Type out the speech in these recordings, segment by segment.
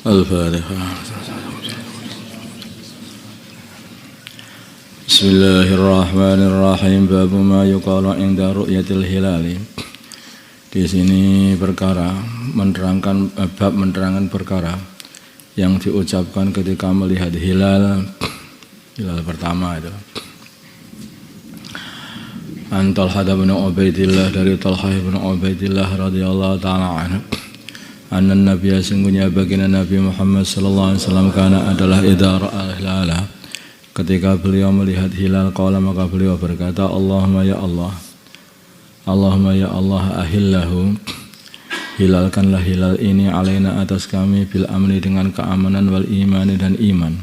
Al-Fatihah. Bismillahirrahmanirrahim. Bab ma yuqalu 'inda ru'yatil hilali. Di sini bab menerangkan perkara yang diucapkan ketika melihat hilal pertama itu. An Talhah bin Ubaidillah, dari Talhah bin Ubaidillah radhiyallahu taala anhu, anna nabiyya, sungguhnya baginda Nabi Muhammad sallallahu alaihi wasallam, kana adalah idza ra'a hilala, ketika beliau melihat hilal, qala, maka beliau berkata, Allahumma ya Allah, Allahumma ya Allah, ahillahu, hilalkanlah hilal ini alaina, atas kami, bil amni, dengan keamanan, wal imani, dan iman,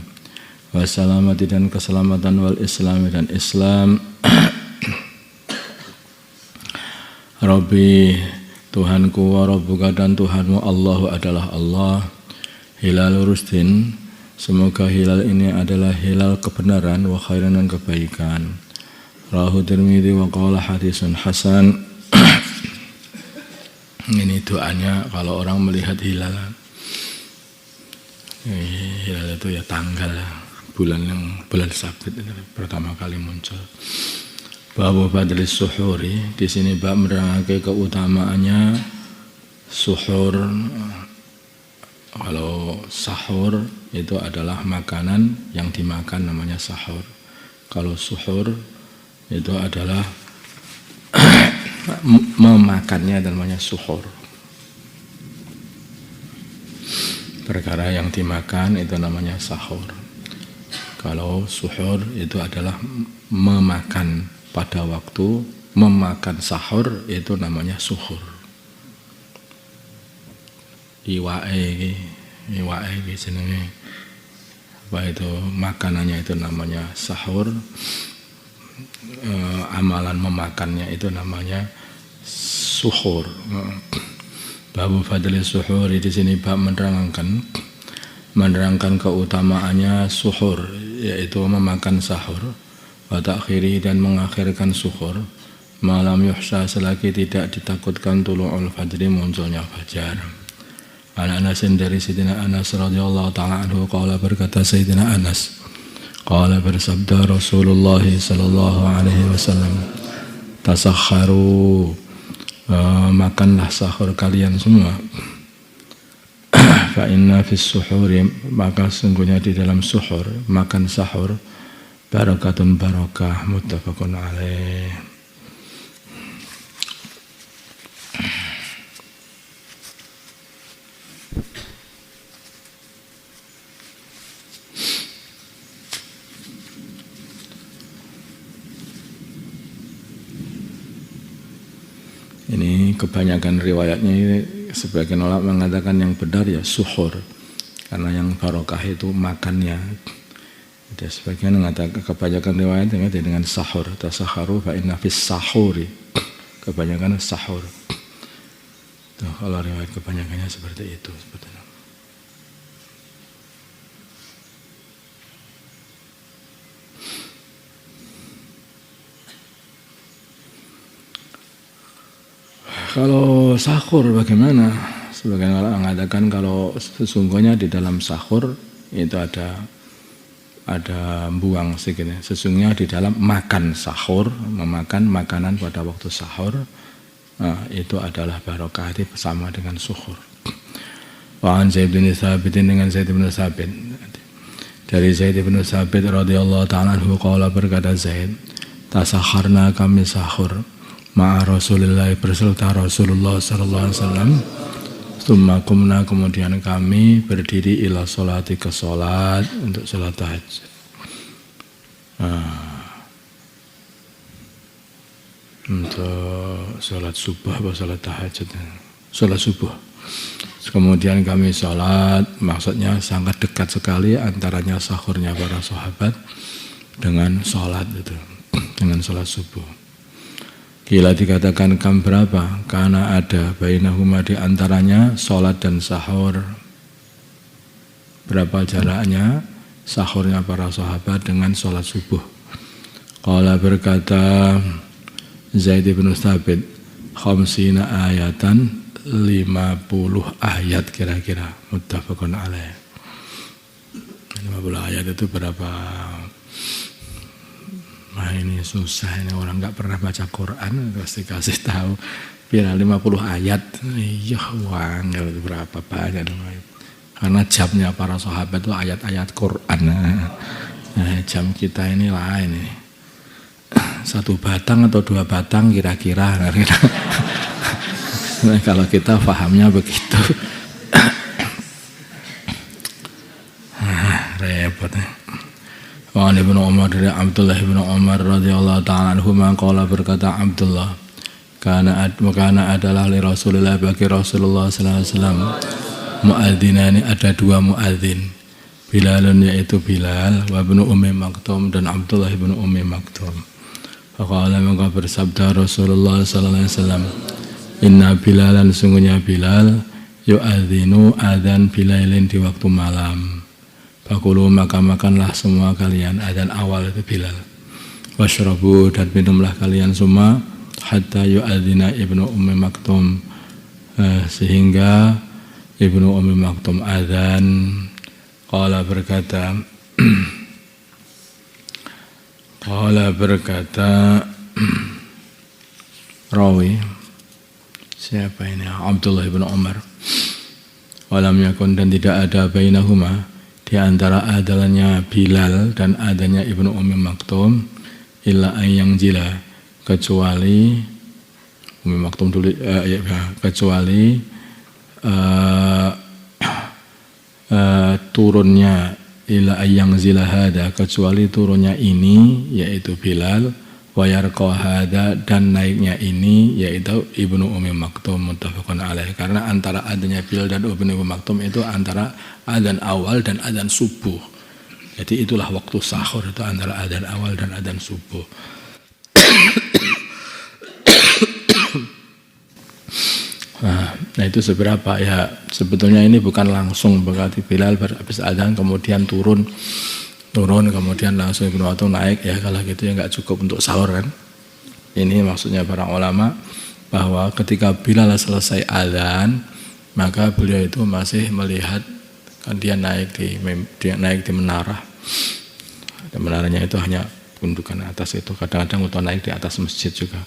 wassalamati, dan keselamatan, wal islami, dan Islam. Rabbi, Tuhanku, wa rabbuka, dan Tuhanmu, Allahu adalah Allah, hilal rusdin, semoga hilal ini adalah hilal kebenaran, wa khairan, dan kebaikan. Rawahu Tirmidzi wa qala hadisun hasan. Ini doanya kalau orang melihat hilal. Hilal itu ya tanggal, bulan Sabit pertama kali muncul. Babu fadlis suhuri, di sini bab menerangkan keutamaannya suhur. Kalau sahur itu adalah makanan yang dimakan, namanya sahur. Kalau suhur itu adalah memakannya, namanya suhur. Perkara yang dimakan itu namanya sahur. Kalau suhur itu adalah memakan. Pada waktu memakan sahur itu namanya suhur. Iwae jenenge apa itu, makanannya itu namanya sahur. Amalan memakannya itu namanya suhur. Babu fadli suhur, di sini bab menerangkan keutamaannya suhur, yaitu memakan sahur. Wa ta'khiri, dan mengakhirkan suhur, malam yuhsa, selagi tidak ditakutkan tulu'ul fajri, munculnya fajar. Anas, dari Sayyidina Anas radhiyallahu ta'ala anhu, qala, berkata Sayyidina Anas, qala, bersabda Rasulullah sallallahu alaihi wasallam, tasakharu, makanlah sahur kalian semua. Fa inna fis suhuri, maka sungguhnya di dalam suhur, makan sahur, barakatun barakah, muttafaqun alaih. Ini kebanyakan riwayatnya ini, sebagian ulama mengatakan yang benar ya suhur, karena yang barokah itu makannya. Ada sebagian mengatakan, kebanyakan riwayat dengan sahur, tasakharu fa inna fis sahuri, kebanyakan sahur. Tuh, kalau riwayat kebanyakannya seperti itu sebetulnya. Kalau sahur bagaimana? Sebagian orang mengatakan kalau sesungguhnya di dalam sahur itu ada buang sedikit. Sesungguhnya di dalam makan sahur, memakan makanan pada waktu sahur, itu adalah barokah, itu sama dengan suhur. Wa an Zaid bin Tsabit, dengan Zaid bin Tsabit, dari Zaid bin Tsabit radhiyallahu ta'ala anhu, qala, berkata Zaid, tasakharna, kami sahur, ma'a Rasulillah, berserta Rasulullah sallallahu alaihi wasallam. Tsumma qumna, kemudian kami berdiri ila sholati, ke sholat, untuk sholat tahajud. Untuk sholat subuh atau sholat tahajud? Sholat subuh. Kemudian kami sholat, maksudnya sangat dekat sekali antaranya sahurnya para sahabat dengan sholat itu, dengan sholat subuh. Kila, dikatakan kam, berapa? Karena ada bainahuma, di antaranya sholat dan sahur. Berapa jaraknya sahurnya para sahabat dengan sholat subuh? Qala, berkata Zaid bin Tsabit, khamsina ayatan, ayat kira-kira, muttafaqun alaih. 50 ayat itu berapa? Nah ini susah, ini orang nggak pernah baca Quran pasti kasih tahu. Biar 50 ayat, iya wang, berapa banyak. Karena jamnya para sahabat itu ayat-ayat Quran. Nah, jam kita ini lain ini. 1 batang atau 2 batang kira-kira. Nah, kalau kita pahamnya begitu. Repot. Wa Ibnu Umar dari Abdullah bin Umar radhiyallahu ta'ala anhu qala berkata Abdullah karena adalah li Rasulullah bagi Rasulullah sallallahu alaihi wasallam muadzinani ada 2 muadzin Bilalun yaitu Bilal wa ibnu Ummi Maktum dan Abdullah bin Ummi Maktum. Faqala maka bersabda Rasulullah sallallahu alaihi wasallam inna Bilalan sungguhnya Bilal yu'adzinu adzan bilailin di waktu malam. Fakulu maka makanlah semua kalian adzan awal itu Bilal. Washrabu dan minumlah kalian semua hatta yu'adzina ibnu Ummi Maktum sehingga ibnu Ummi Maktum adzan. Qala berkata rawi siapa ini Abdullah bin Umar walam yakun dan tidak ada bainahuma di antara adalnya Bilal dan adanya Ibnu Ummi Maktum illa yang jila kecuali Ummi Maktum kecuali turunnya illa yang zila hada kecuali turunnya ini yaitu Bilal wayarqa hada dan naiknya ini yaitu Ibnu Ummi Maktum muttafaqun alaih. Karena antara adanya Bilal dan Ibnu Ummi Maktum itu antara adzan awal dan adzan subuh. Jadi itulah waktu sahur itu antara adzan awal dan adzan subuh. Nah itu seberapa ya sebetulnya ini bukan langsung berarti Bilal habis adzan kemudian turun kemudian langsung Ibnu Maktum naik ya kalau gitu ya nggak cukup untuk sahur kan. Ini maksudnya para ulama bahwa ketika Bilal selesai adzan maka beliau itu masih melihat kan dia naik di menara. Dan menaranya itu hanya gundukan atas itu kadang-kadang untuk naik di atas masjid juga.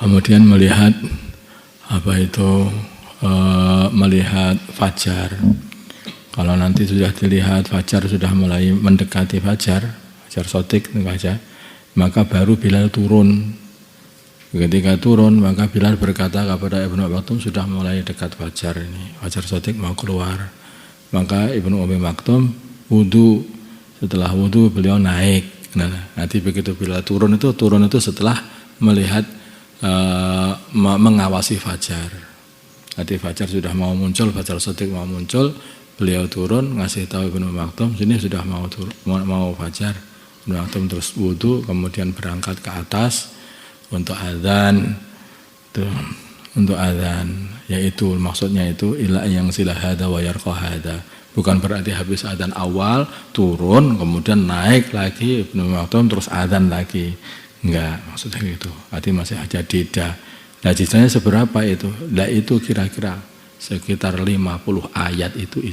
Kemudian melihat melihat fajar. Kalau nanti sudah dilihat fajar sudah mulai mendekati fajar sotik maka baru Bilal turun. Ketika turun maka Bilal berkata kepada Ibnu Maktum sudah mulai dekat fajar ini, fajar sotik mau keluar. Maka Ibnu Ummi Maktum wudu. Setelah wudu beliau naik. Nah, nanti begitu Bilal turun itu setelah melihat mengawasi fajar. Nanti fajar sudah mau muncul, fajar sotik mau muncul, beliau turun ngasih tahu Ibnu Maktum sini sudah mau fajar. Ibnu Maktum terus wudu kemudian berangkat ke atas untuk adzan. Untuk adzan yaitu maksudnya itu ila yang silahada wa yarqahada. Bukan berarti habis adzan awal turun kemudian naik lagi Ibnu Maktum terus adzan lagi. Enggak, maksudnya gitu. Arti masih ada jeda. Nah, jedanya seberapa itu? Nah, itu kira-kira sekitar 50 ayat itu.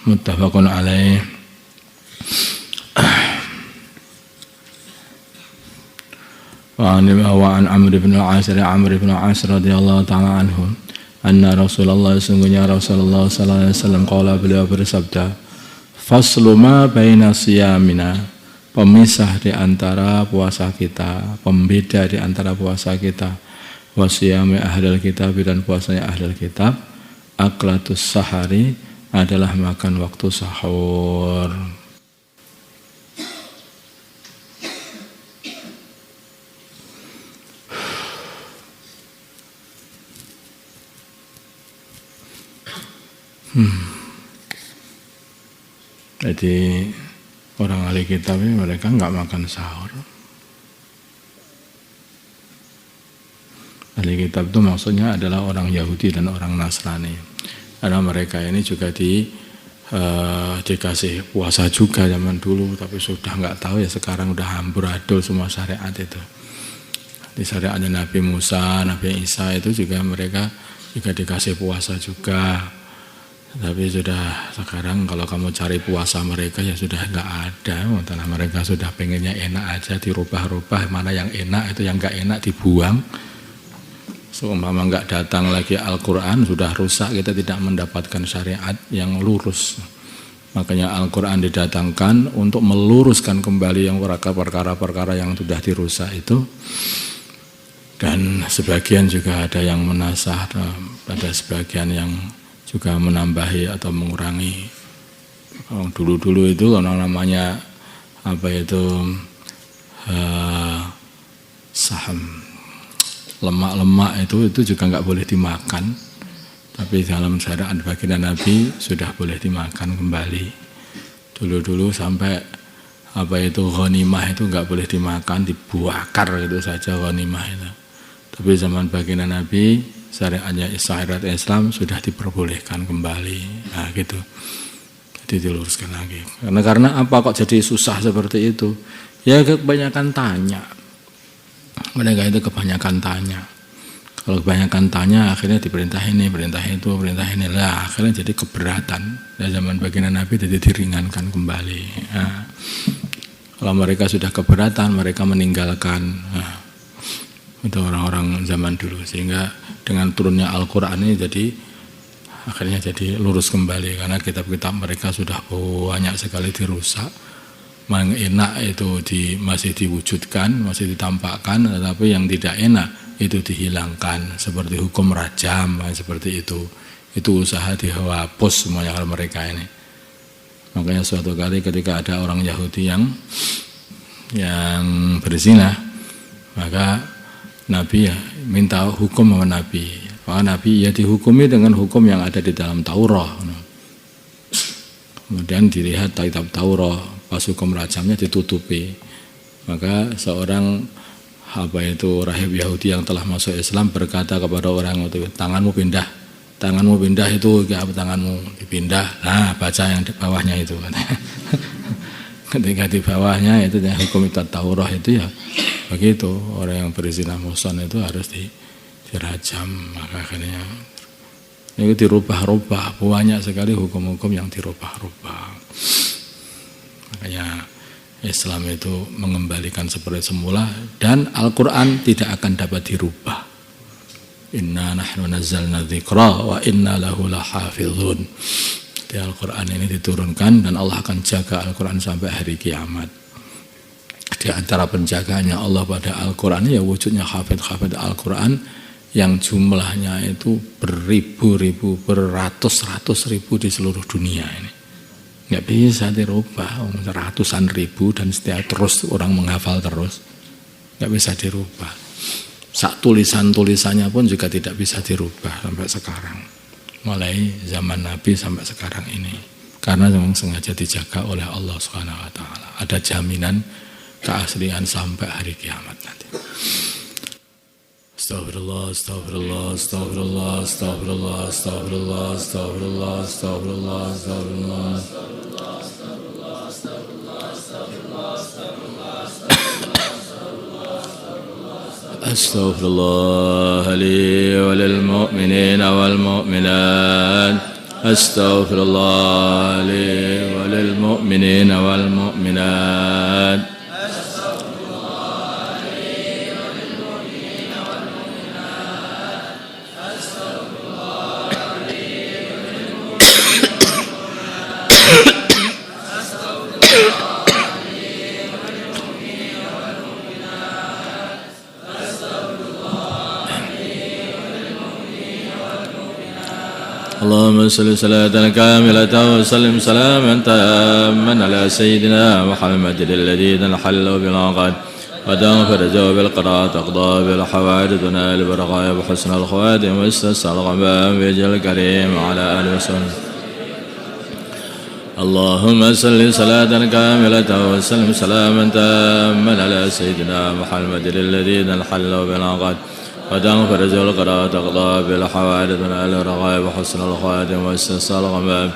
Muttafaqun alaih. Wa an Amr bin al-As radhiyallahu ta'ala anhu anna Rasulullah sungguhnya Rasulullah sallallahu alaihi wasallam qala beliau bersabda faslu ma baina siyamina pemisah di antara puasa kita, pembeda di antara puasa kita, wasiyami ahlul kitab dan puasanya ahlul kitab, aklatus sahari adalah makan waktu sahur. Jadi orang ahli kitab ini mereka enggak makan sahur. Ahli kitab itu maksudnya adalah orang Yahudi dan orang Nasrani. Karena mereka ini juga dikasih puasa juga zaman dulu, tapi sudah enggak tahu ya sekarang udah amburadul semua syariat itu. Di syariatnya Nabi Musa, Nabi Isa itu juga mereka juga dikasih puasa juga. Tapi sudah sekarang kalau kamu cari puasa mereka ya sudah enggak ada. Karena mereka sudah pengennya enak aja, dirubah-rubah, mana yang enak itu yang enggak enak dibuang. Seumpama enggak datang lagi Al-Quran sudah rusak, kita tidak mendapatkan syariat yang lurus. Makanya Al-Quran didatangkan untuk meluruskan kembali yang perkara-perkara yang sudah dirusak itu. Dan sebagian juga ada yang menasah, ada sebagian yang juga menambahi atau mengurangi. Dulu-dulu itu kalau namanya apa itu saham, lemak-lemak itu juga nggak boleh dimakan. Tapi dalam syariat baginda Nabi sudah boleh dimakan kembali. Dulu-dulu sampai apa itu ghanimah itu nggak boleh dimakan, dibakar itu saja ghanimah itu. Tapi zaman baginda Nabi, syariatnya syariat Islam sudah diperbolehkan kembali. Nah gitu. Jadi diluruskan lagi. Karena apa kok jadi susah seperti itu? Ya kebanyakan tanya. Mereka itu kebanyakan tanya. Kalau kebanyakan tanya akhirnya diperintah ini, perintah itu, perintah ini. Lah akhirnya jadi keberatan. Dan zaman baginda Nabi jadi diringankan kembali. Nah, kalau mereka sudah keberatan, mereka meninggalkan. Nah, itu orang-orang zaman dulu, sehingga dengan turunnya Al-Quran ini jadi akhirnya jadi lurus kembali karena kitab-kitab mereka sudah banyak sekali dirusak. Yang enak itu masih diwujudkan, masih ditampakkan, tetapi yang tidak enak itu dihilangkan seperti hukum rajam seperti itu usaha dihapus semuanya kalau mereka ini. Makanya suatu kali ketika ada orang Yahudi yang berzina, maka Nabi ya minta hukum sama Nabi. Maka Nabi ya dihukumi dengan hukum yang ada di dalam Taurat. Kemudian dilihat kitab Taurat, pas hukum rajamnya ditutupi. Maka seorang rahib Yahudi yang telah masuk Islam berkata kepada orang itu, tanganmu pindah itu, tanganmu dipindah. Nah baca yang di bawahnya itu. Ketika di bawahnya itu yang hukum Taurat itu ya begitu, orang yang berzina muhsan itu harus dirajam. Maka akhirnya itu dirubah-rubah, banyak sekali hukum-hukum yang dirubah-rubah. Makanya Islam itu mengembalikan seperti semula dan Al-Quran tidak akan dapat dirubah. Inna nahnu nazzalna dzikra wa inna lahu lahafizun. Di Al-Quran ini diturunkan dan Allah akan jaga Al-Quran sampai hari kiamat. Di antara penjagaannya Allah pada Al-Quran ya wujudnya hafidh Al-Quran yang jumlahnya itu beribu-ribu, beratus-ratus ribu di seluruh dunia ini. Nggak bisa dirubah, ratusan ribu dan setiap terus orang menghafal terus. Nggak bisa dirubah. Sak tulisannya pun juga tidak bisa dirubah sampai sekarang. Mulai zaman Nabi sampai sekarang ini. Karena memang sengaja dijaga oleh Allah Subhanahu wa taala. Ada jaminan keaslian sampai hari kiamat nanti. Astagfirullah, astagfirullah, astagfirullah, astagfirullah, astagfirullah, astagfirullah, astagfirullah, astagfirullah. Astaghfirullah li wa lil mu'minina wal mu'minat. Astaghfirullah li wa lil mu'minina wal mu'minat. اللهم صل صلاة كاملة وسلم سلاما تاما على سيدنا محمد الذي انحل بالعقد وتغفر جو بالقراءة تقضى بالحوائج تنال بالرغاية وحسن الخواتم واستسقى الغمام بوجه الكريم وعلى آله وسلم. اللهم صل صلاة كاملة وسلم سلاما تاما على سيدنا محمد الذي انحل بالعقد وتغفر جو القراءة تقضى بالحوائج تنال الرغائب وحسن الخواتم واستسقى الغمام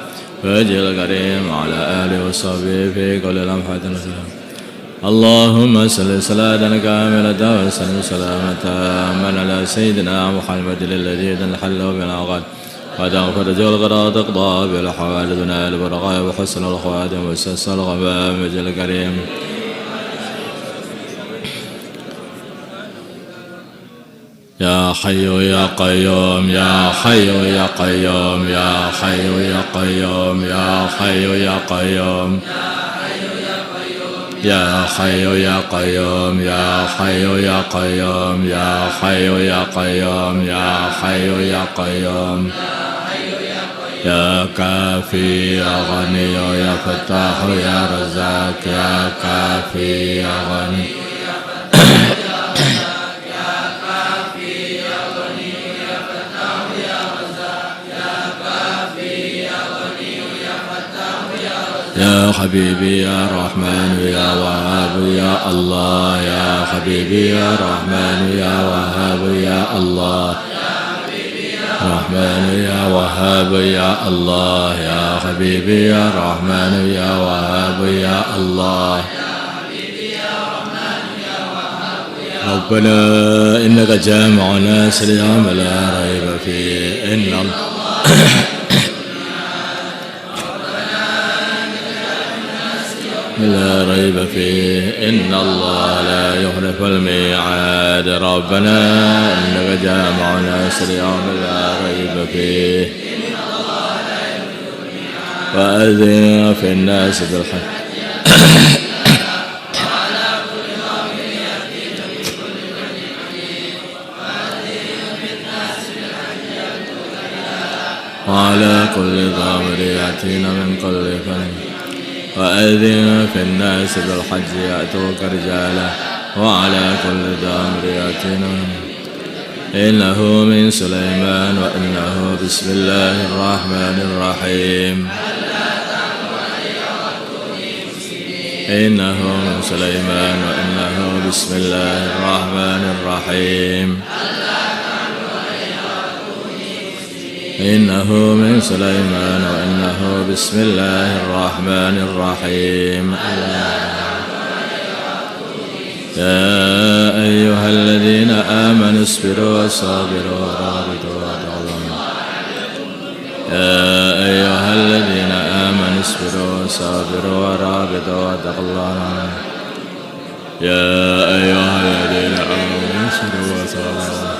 بوجه الكريم وعلى آله وصحبه في كل لمحة وسلام. اللهم صل صلاة كاملة وسلم سلامة من على سيدنا محمد الذي الحل بالعقد وتغفر جو الغراء تقضى بالحوائج دنا البرقاء وحسن الخواتم وسس الغمام جل الكريم. يا حي يا قيوم يا حي يا قيوم يا حي يا قيوم يا حي يا قيوم يا حي يا قيوم يا حي يا قيوم يا حي يا قيوم يا حي يا قيوم يا كافي يا غني يا فتاح يا رزاق يا كافي يا غني يا حبيبي يا رحمن يا وهاب يا الله يا حبيبي يا رحمن يا وهاب يا الله رحمن يا وهاب يا الله يا حبيبي يا رحمن يا وهاب يا الله ربنا إنك جامع الناس ليوم لا ريب فيه إن الله لا ريب فيه إن الله لا يخلف الميعاد ربنا إنك جامع الناس ليوم لا ريب فيه وأذن في الناس بالحق وعلى كل ضامر يأتينا من كل فن وأذن في الناس بالحج يأتوك رجالا وعلى كل ضامر يأتينا إنه من سليمان وإنه بسم الله الرحمن الرحيم إنه من سليمان وإنه بسم الله الرحمن الرحيم إنه من سليمان وإنه بسم الله الرحمن الرحيم يا أيها الذين آمنوا اصبروا وصابروا ورابطوا واتقوا يا أيها الذين آمنوا اصبروا وصابروا ورابطوا واتقوا الله يا أيها الذين آمنوا اصبروا وصابروا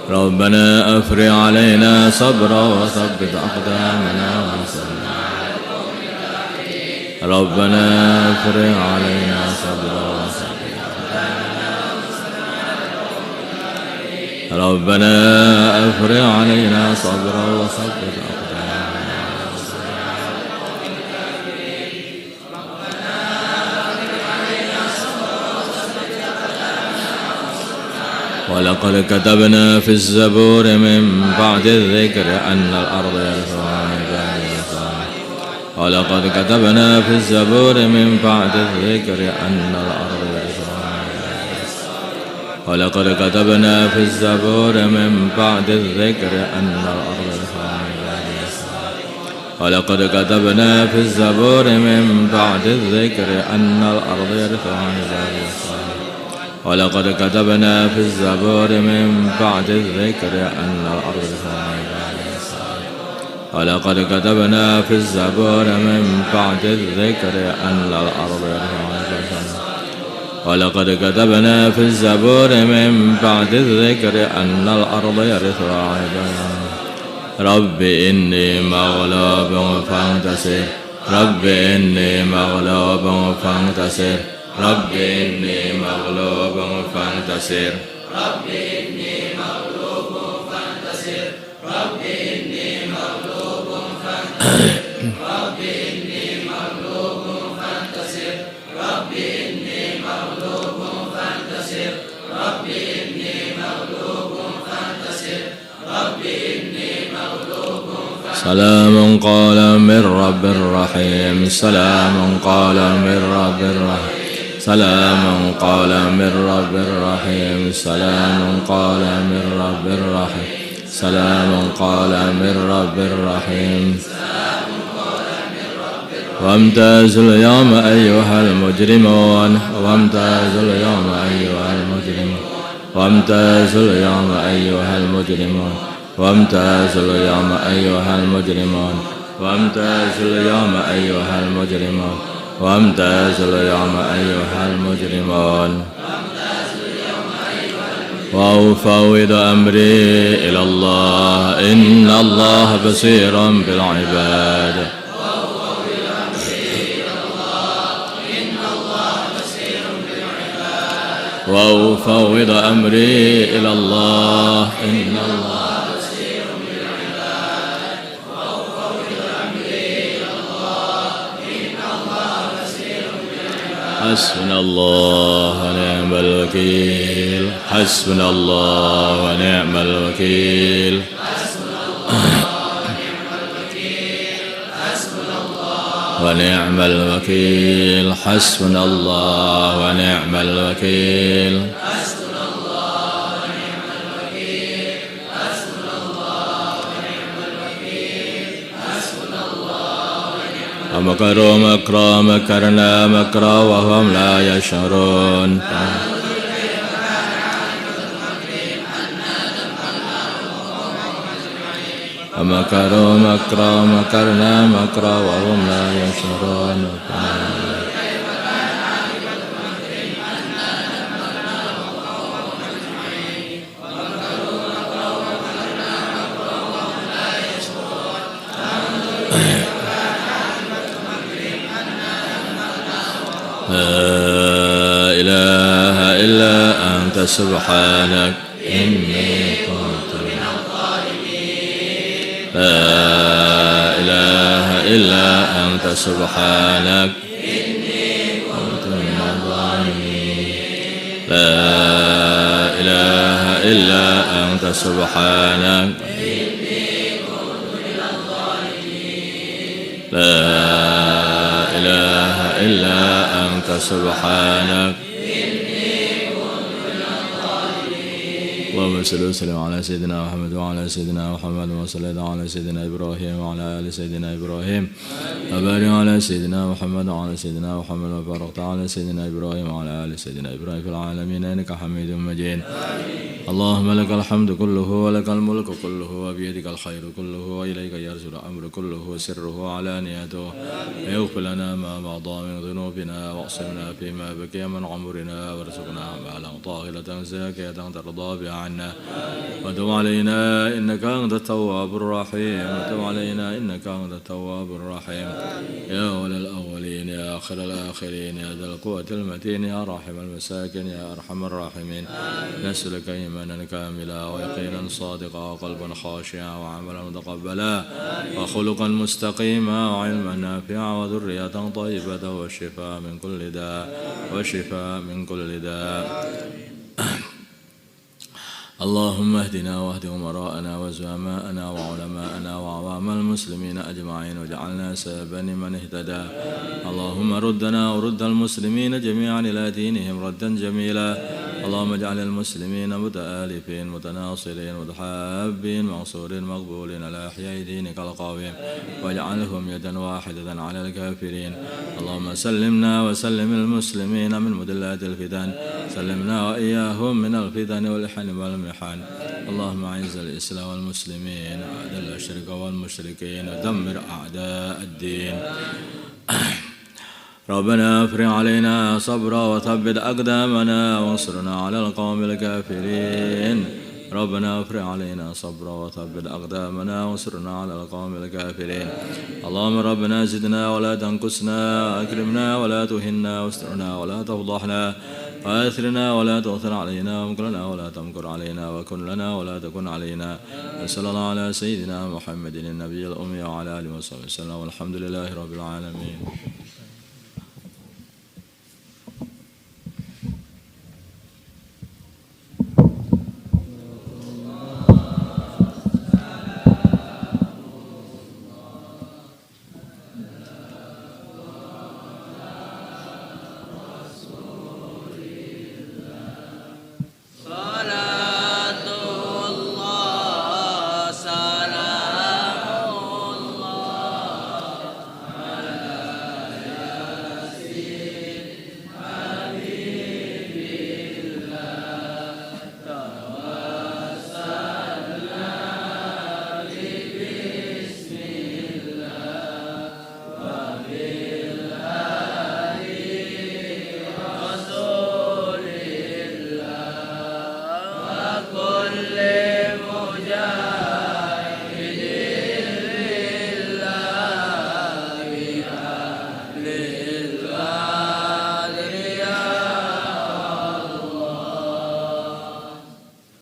ربنا أفرغ علينا صبرا وثبت أقدامنا وانصرنا ربنا أفرغ علينا صبرا وثبت أقدامنا ربنا أفرغ علينا صبرا وثبت أقدامنا ولقد كتبنا في الزبور من بعد الذكر أن الأرض يرثها عبادي الصالحون ولقد كتبنا في الزبور من بعد الذكر أن الأرض يرثها عبادي الصالحون ولقد كتبنا في الزبور من بعد الذكر أن الأرض يرثها عبادي الصالحون ولقد كتبنا في الزبور من بعد الذكر أن الأرض يرثها عبادي الصالحون ولقد كتبنا في الزبور من بعد الذكر أن الأرض يرثها عبادي الصالحون ولقد كتبنا في الزبور من بعد الذكر أن الأرض يرثها عبادي الصالحون ولقد كتبنا في الزبور من بعد الذكر أن الأرض يرثها عبادي رب إني مغلوب فانتصر رب إني مغلوب فانتصر رب إني مغلوب فانتصر رب إني مغلوب فانتصر رب إني مغلوب فانتصر رب إني مغلوب فانتصر رب إني مغلوب فانتصر رب إني مغلوب فانتصر رب إني مغلوب فانتصر سلام قولا من رب رحيم سلام قولا من رب رحيم سلام قولا من رب رحيم سلام قولا من رب رحيم سلام قولا من رب رحيم وامتازوا اليوم أيها المجرمون وامتازوا اليوم أيها المجرمون وامتازوا اليوم أيها المجرمون وامتازوا اليوم أيها المجرمون وامتازوا اليوم أيها المجرمون وامتازوا اليوم أيها المجرمون وأفوض أمري إلى الله إن الله بصير بالعباد وأفوض أمري إلى الله إن الله بصير بالعباد وأفوض أمري إلى الله إن الله بصير بالعباد حسبنا الله ونعم الوكيل حسبنا الله ونعم الوكيل ونعم الوكيل حسبنا الله ونعم الوكيل حسبنا الله ونعم الوكيل حسبنا الله ونعم الوكيل حسبنا الله ونعم الوكيل ومكروا مكرا مكرنا مكرا وهم لا يشعرون ومكروا مكرا مكرنا مكرا وهم لا يشعرون لا إله إلا أنت سبحانك إني كنت من الظالمين لا إله إلا أنت سبحانك إني كنت من الظالمين لا إله إلا أنت سبحانك إني كنت من الظالمين لا إله إلا أنت سبحانك اللهم صل وسلم على سيدنا محمد وعلى سيدنا محمد وصلى على سيدنا إبراهيم وعلى آل سيدنا إبراهيم وبارك على سيدنا محمد وعلى سيدنا محمد وبارك على سيدنا إبراهيم وعلى آل سيدنا إبراهيم في العالمين إنك حميد مجيد اللهم لك الحمد كله ولك الملك كله وبيدك الخير كله وإليك يرجع الأمر كله وسره وعلانيته اغفر لنا ما مضى من ذنوبنا واعصمنا فيما بقي من عمرنا وارزقنا أعمالا طاهرة زاكية ترضى بها عنا وتب علينا إنك أنت التواب الرحيم وتب علينا إنك أنت التواب الرحيم يا أولى الأولين يا آخر الآخرين يا ذا القوة المتين يا راحم المساكين يا أرحم الراحمين نسألك إيمانا كاملا ويقينا صادقا وقلبا خاشعا وعملا متقبلا وخلقا مستقيما وعلما نافعا وذرية طيبة والشفاء من كل داء والشفاء من كل داء اللهم اهدنا واهد أمراءنا وزعماءنا وعلماءنا وعوام المسلمين أجمعين واجعلنا سببا لمن اهتدى اللهم ردنا ورد المسلمين جميعا إلى دينهم ردا جميلا اللهم اجعل المسلمين متآلفين متناصرين متحابين منصورين مقبولين على أحياء دينك القويم واجعلهم يدا واحدة على الكافرين اللهم سلمنا وسلم المسلمين من مدلات الفتن سلمنا وإياهم من الفتن والحن والمحن اللهم أعز الإسلام والمسلمين وأذل الشرك والمشركين ودمر أعداء الدين ربنا افرغ علينا صبرا وثبت أقدامنا وانصرنا على القوم الكافرين ربنا افرغ علينا صبرا وثبت أقدامنا وانصرنا على القوم الكافرين اللهم ربنا زدنا ولا تنقصنا أكرمنا ولا تهنا واسترنا ولا تفضحنا وآثرنا ولا تؤثر علينا وامكر لنا ولا تمكر علينا وكن لنا ولا تكن علينا وصلى الله على سيدنا محمد النبي الأمي وعلى آله وصحبه وسلم والحمد لله رب العالمين.